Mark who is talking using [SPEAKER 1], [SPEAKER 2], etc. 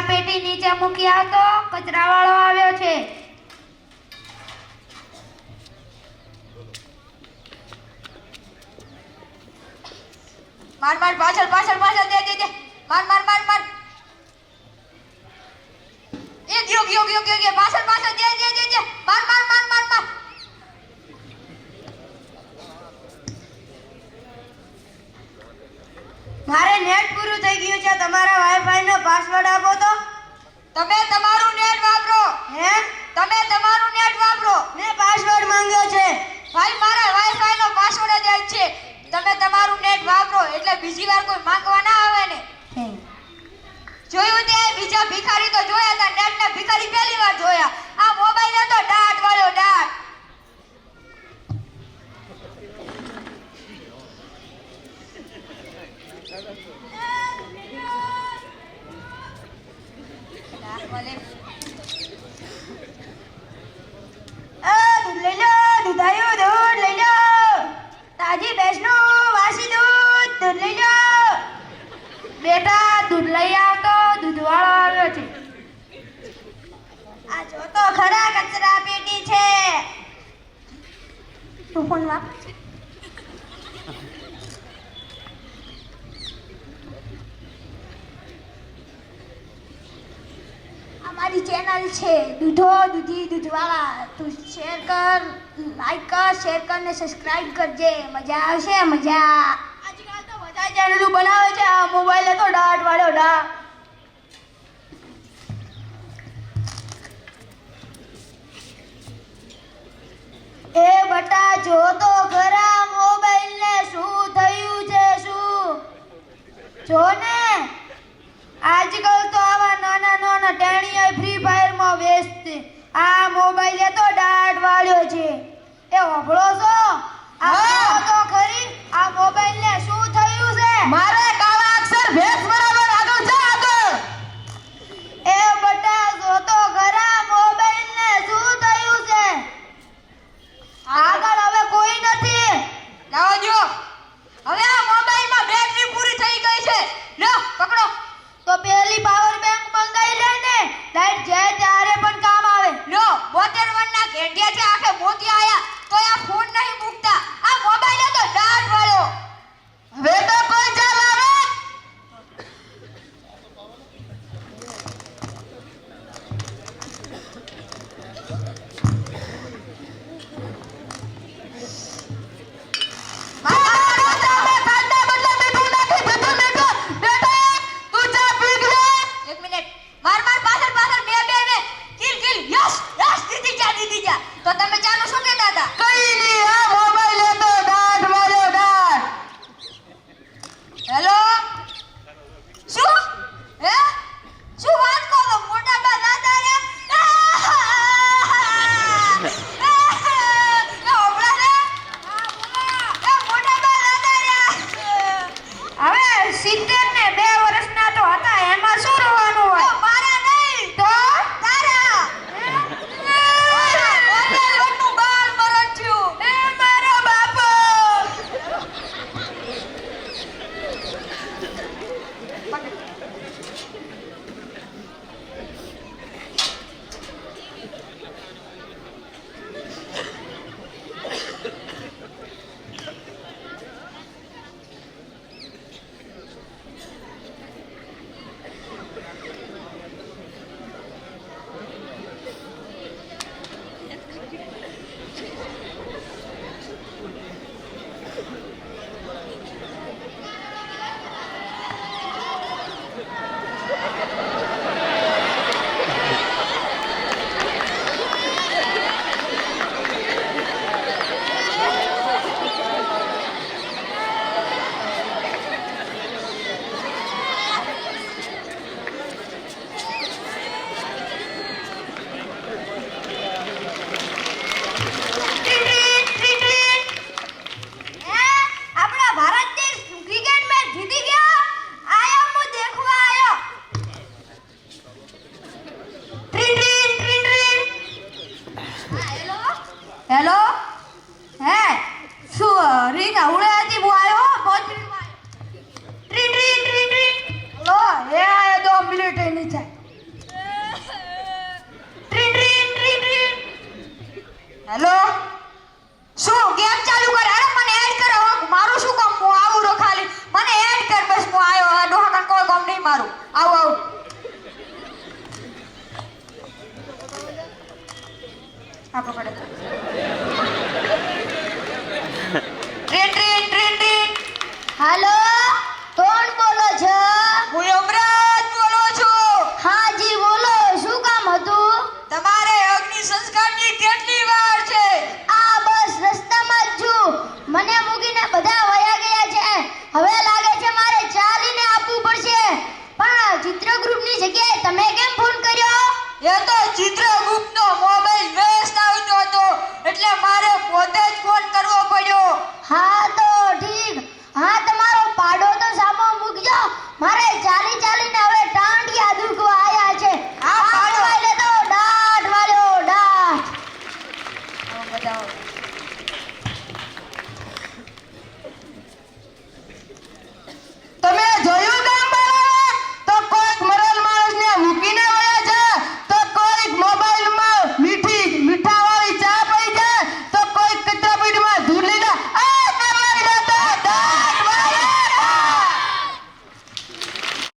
[SPEAKER 1] કચરા પેટી નીચે મૂકી આવતો, કચરાવાળો આવ્યો છે.
[SPEAKER 2] માર માર પાછળ પાછળ પાછળ દે દે દે માર માર માર માર એ ગયો ગયો ગયો ગયો પાછળ પાછળ દે દે દે દે માર માર માર માર માર
[SPEAKER 1] મારે નેટ પૂરું થઈ ગયું છે. તમારા વાઈફાઈ નો પાસવર્ડ આપો તો.
[SPEAKER 2] તમે તમારું નેટ વાપરો.
[SPEAKER 1] હે?
[SPEAKER 2] તમે તમારું નેટ વાપરો.
[SPEAKER 1] મેં પાસવર્ડ માંગ્યો છે.
[SPEAKER 2] ભાઈ મારા વાઈફાઈ નો પાસવર્ડ જ છે. તમે તમારું નેટ વાપરો એટલે બીજી વાર કોઈ માંગવા ના આવે ને. જોયું તે બીજા ભિખારી તો જોયા હતા, નેટ ના ભિખારી પહેલી વાર જોયા. આ મોબાઈલ હતો ડાટ વાળો ડાટ.
[SPEAKER 1] દૂધ લઈ લો, દૂધાયું દૂધ લઈ લો. તાજી ભેંસનું વાસી દૂધ લઈ લો. બેટા દૂધ લઈ આવતો, દૂધવાળો આવ્યો છે. આ જો તો ખરા કચરા પેટી છે. તું ફોન વાપર. અમારી ચેનલ છે દૂધો દૂધી દૂધવાળા. તું શેર કર, લાઈક કર, શેર કર ને સબસ્ક્રાઇબ કરજે. મજા આવશે મજા. આજકાલ તો બધા ચેનલો બનાવે છે. આ મોબાઈલ તો ડાટ વાળો ડાટ. એ બટા જો તો ખરા મોબાઈલ ને શું થયું છે. શું જો ને આજકાલ તો આવા નાના નાના ટેણીઓ ફ્રી ફાયર માં વ્યસ્ત. આ મોબાઈલ તો ડાટ વાળ્યો છે. એ ઓભળો છો? આ તો ખરી આ મોબાઈલ ને શું થયું છે.
[SPEAKER 2] મારે કાળા અક્ષર ભેસ બરાબર આગળ જા આગળ.
[SPEAKER 1] એ બટા જો તો ખરા મોબાઈલ ને શું થયું છે. આગળ હવે કોઈ નથી.
[SPEAKER 2] લાવો જો. હવે આ મોબાઈલ માં બેટરી પૂરી થઈ ગઈ છે. લો પકડો.
[SPEAKER 1] તો પેલી પાવર બેંક મંગાઈ લે ને. લાઈટ જાય ત્યારે પણ કામ આવે.
[SPEAKER 2] લો 72 વનના ઘેંડિયા છે, આખે મોતી આયા તો આ ફોન નહીં મૂકતા. આ મોબાઈલ તો ડાટ વાળો. હવે તો કોઈ ચાલ આવે. તો તમે ચાલો શું કહેતા હતા?
[SPEAKER 1] કઈ નહીં. આ મોબાઈલ તો ડાટ વાળ્યો ડાટ.
[SPEAKER 2] હેલો શું હે શું વાત કરો? મોટા બા દાદા રે
[SPEAKER 1] હવે 70 ને 2 વર્ષના તો હતા. એમાં શું રોવાનું હોય.
[SPEAKER 2] મારા નહીં
[SPEAKER 1] તો
[SPEAKER 2] તારા. નું બાળ મરણ થયું.
[SPEAKER 1] એ મારો બાપો.
[SPEAKER 2] આ પકડો. Train train train train.
[SPEAKER 1] Hello, કોણ બોલો છો?
[SPEAKER 2] હું યમરાજ બોલું છું.
[SPEAKER 1] હા જી બોલો, શું કામ હતું?
[SPEAKER 2] તમારે અગ્નિ સંસ્કારની કેટલી વાર છે?
[SPEAKER 1] આ બસ રસ્તામાં જ છું. મને મૂકીને બધા વયા ગયા છે. હવે લાગે છે મારે ચાલીને આપવું પડશે. પણ ચિત્રગૃહની જગ્યાએ તમે કેમ ફોન કર્યો?
[SPEAKER 2] એ તો ચિત્ર